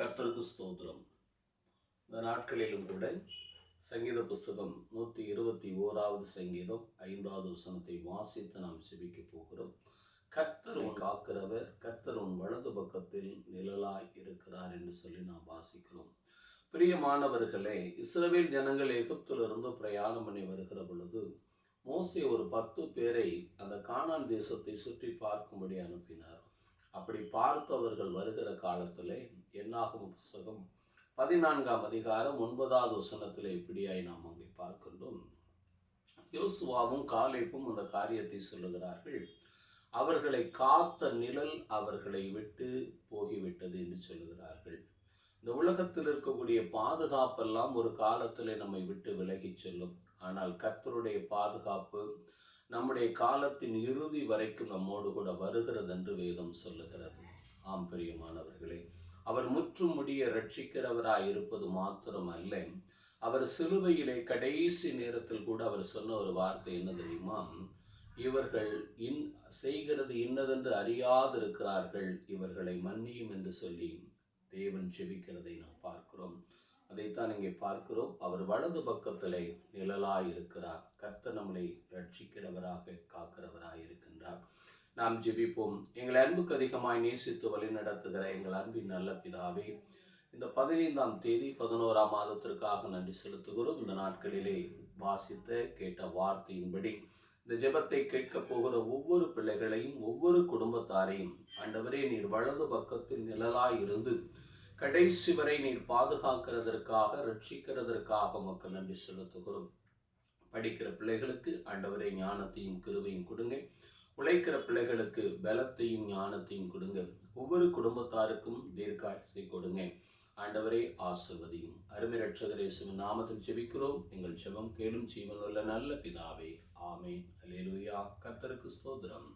கர்த்தருக்கு ஸ்தோத்திரம். இந்த நாட்களிலும் கூட சங்கீத புஸ்தகம் 121வது சங்கீதம் 5வது வசனத்தை வாசித்து நாம் ஜெபிக்க போகிறோம். கர்த்தர் காக்கிறவர், கர்த்தர் உன் வலது பக்கத்தில் நிழலாய் இருக்கிறார் என்று சொல்லி நாம் வாசிக்கிறோம். பிரியமானவர்களே, இஸ்ரவேல் ஜனங்கள் எகிப்திலிருந்து பிரயாணம் பண்ணி வருகிற பொழுது மோசே ஒரு 10 பேரை அந்த கானான் தேசத்தை சுற்றி பார்க்கும்படி அனுப்பினார். அப்படி பார்த்தவர்கள் வருகிற காலத்திலே என்னாகும் புஸ்தகம் 14ஆம் அதிகாரம் 9வது வசனத்திலே இப்படியாய் நாம் அங்கே பார்க்கின்றோம். யோசுவாவும் காலேபும் அந்த காரியத்தை சொல்லுகிறார்கள். அவர்களை காத்த நிழல் அவர்களை விட்டு போகிவிட்டது என்று சொல்லுகிறார்கள். இந்த உலகத்தில் இருக்கக்கூடிய பாதுகாப்பெல்லாம் ஒரு காலத்திலே நம்மை விட்டு விலகி செல்லும். ஆனால் கர்த்தருடைய பாதுகாப்பு நம்முடைய காலத்தின் இறுதி வரைக்கும் நம்மோடு கூட வருகிறது என்று வேதம் சொல்லுகிறது. ஆம் பிரியமானவர்களே, அவர் முற்றும் முடிய ரட்சிக்கிறவராய் இருப்பது மாத்திரம் அல்ல, அவர் சிலுவையிலே கடைசி நேரத்தில் கூட அவர் சொன்ன ஒரு வார்த்தை என்ன தெரியுமா? இவர்கள் செய்கிறது இன்னதென்று அறியாதிருக்கிறார்கள், இவர்களை மன்னியும் என்று சொல்லி தேவன் ஜெபிக்கிறதை நாம் பார்க்கிறோம். அதைத்தான் இங்கே பார்க்கிறோம். அவர் வலது பக்கத்திலே நிழலாய் இருக்கிறார். கர்த்தர் நம்மளை ரட்சிக்கிறவராக காக்கிறவராக இருக்கின்றார். நாம் ஜெபிப்போம். எங்கள் அன்புக்கு அதிகமாய் நேசித்து வழி நடத்துகிற எங்கள் அன்பின் நல்ல பிதாவே, இந்த 15ஆம் தேதி 11ஆம் மாதத்திற்காக நன்றி செலுத்துகிறோம். இந்த நாட்களிலே வாசித்த கேட்ட வார்த்தையின்படி இந்த ஜெபத்தை கேட்க போகிற ஒவ்வொரு பிள்ளைகளையும் ஒவ்வொரு குடும்பத்தாரையும் ஆண்டவரே நீர் வலது பக்கத்தில் நிழலாய் இருந்து கடைசி வரை நீர் பாதுகாக்கிறதற்காக ரட்சிக்கிறதற்காக மக்கள் நன்றி செலுத்துகிறோம். படிக்கிற பிள்ளைகளுக்கு ஆண்டவரை ஞானத்தையும் கிருபையும் கொடுங்க. உழைக்கிற பிள்ளைகளுக்கு பலத்தையும் ஞானத்தையும் கொடுங்க. ஒவ்வொரு குடும்பத்தாருக்கும் தீர்க்காயுசை கொடுங்க. ஆண்டவரே ஆசீர்வதியும். அருமை இரட்சகர் இயேசுவின் நாமத்தில் ஜெபிக்கிறோம். எங்கள் ஜெபம் கேளும் ஜீவனுள்ள நல்ல பிதாவே. ஆமென். அல்லேலூயா. கர்த்தருக்கு ஸ்தோத்திரம்.